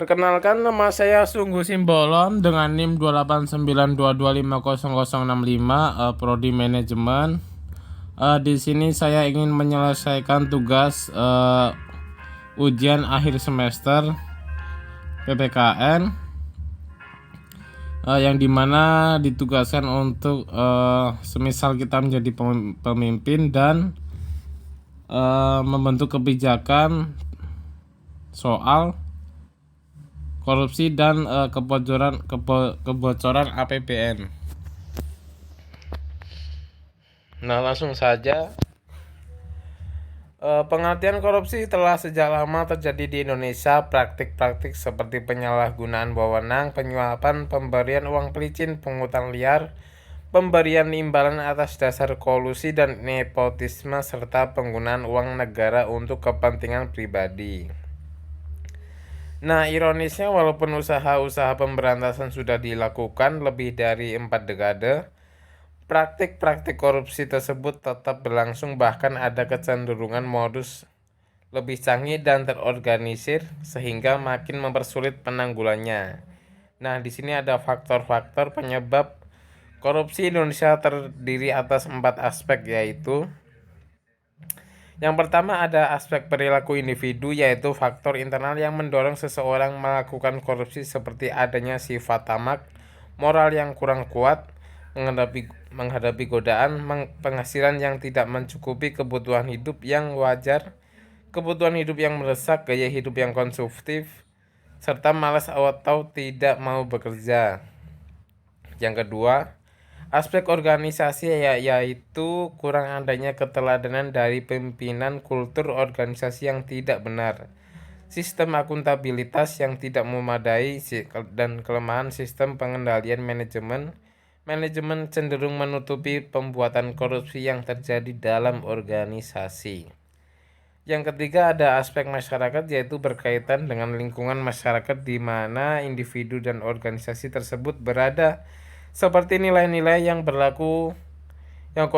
Perkenalkan, nama saya Sungguh Simbolon dengan NIM 28922500065, prodi manajemen. Di sini saya ingin menyelesaikan tugas ujian akhir semester PPKN, yang dimana ditugaskan untuk semisal kita menjadi pemimpin dan membentuk kebijakan soal korupsi dan kebocoran APBN. Nah, langsung saja. Pengertian korupsi telah sejak lama terjadi di Indonesia. Praktik-praktik seperti penyalahgunaan wewenang, penyuapan, pemberian uang pelicin, pungutan liar, pemberian imbalan atas dasar kolusi dan nepotisme, serta penggunaan uang negara untuk kepentingan pribadi. Nah, ironisnya walaupun usaha-usaha pemberantasan sudah dilakukan lebih dari 4 dekade, praktik-praktik korupsi tersebut tetap berlangsung, bahkan ada kecenderungan modus lebih canggih dan terorganisir sehingga makin mempersulit penanggulannya. Nah, di sini ada faktor-faktor penyebab korupsi Indonesia terdiri atas 4 aspek, yaitu yang pertama ada aspek perilaku individu, yaitu faktor internal yang mendorong seseorang melakukan korupsi seperti adanya sifat tamak, moral yang kurang kuat, menghadapi godaan, penghasilan yang tidak mencukupi kebutuhan hidup yang wajar, kebutuhan hidup yang mendesak, gaya hidup yang konsumtif, serta malas atau tidak mau bekerja. Yang kedua, aspek organisasi, yaitu kurang adanya keteladanan dari pimpinan, kultur organisasi yang tidak benar, sistem akuntabilitas yang tidak memadai, dan kelemahan sistem pengendalian manajemen. Manajemen cenderung menutupi pembuatan korupsi yang terjadi dalam organisasi. Yang ketiga ada aspek masyarakat, yaitu berkaitan dengan lingkungan masyarakat di mana individu dan organisasi tersebut berada, seperti nilai-nilai yang berlaku yang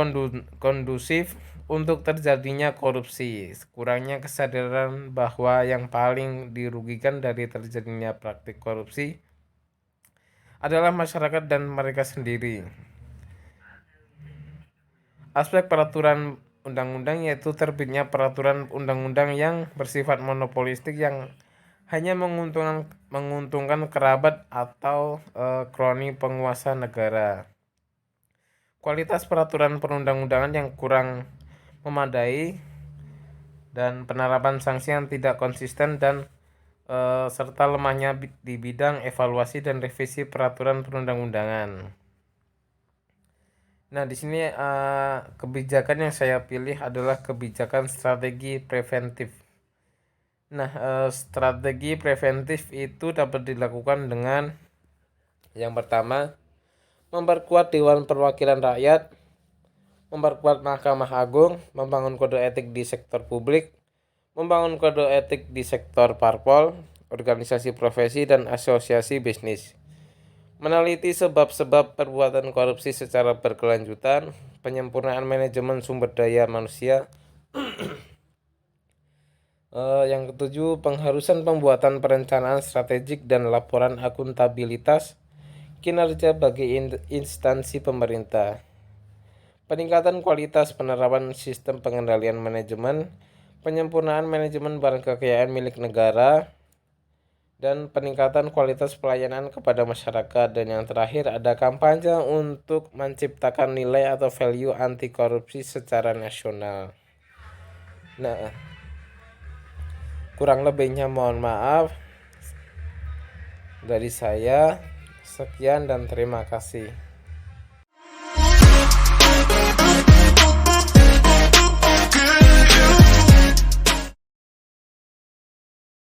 kondusif untuk terjadinya korupsi. Kurangnya kesadaran bahwa yang paling dirugikan dari terjadinya praktik korupsi adalah masyarakat dan mereka sendiri. Aspek peraturan undang-undang, yaitu terbitnya peraturan undang-undang yang bersifat monopolistik yang hanya menguntungkan kerabat atau kroni penguasa negara. Kualitas peraturan perundang-undangan yang kurang memadai dan penerapan sanksi yang tidak konsisten dan serta lemahnya di bidang evaluasi dan revisi peraturan perundang-undangan. Nah, di sini kebijakan yang saya pilih adalah kebijakan strategi preventif. Nah, strategi preventif itu dapat dilakukan dengan yang pertama, memperkuat Dewan Perwakilan Rakyat, memperkuat Mahkamah Agung, membangun kode etik di sektor publik, membangun kode etik di sektor parpol, organisasi profesi, dan asosiasi bisnis, meneliti sebab-sebab perbuatan korupsi secara berkelanjutan, penyempurnaan manajemen sumber daya manusia. Yang ketujuh, pengharusan pembuatan perencanaan strategik dan laporan akuntabilitas kinerja bagi instansi pemerintah, peningkatan kualitas penerapan sistem pengendalian manajemen, penyempurnaan manajemen barang kekayaan milik negara, dan peningkatan kualitas pelayanan kepada masyarakat. Dan yang terakhir ada kampanye untuk menciptakan nilai atau value anti korupsi secara nasional. Nah, kurang lebihnya mohon maaf dari saya. Sekian dan terima kasih.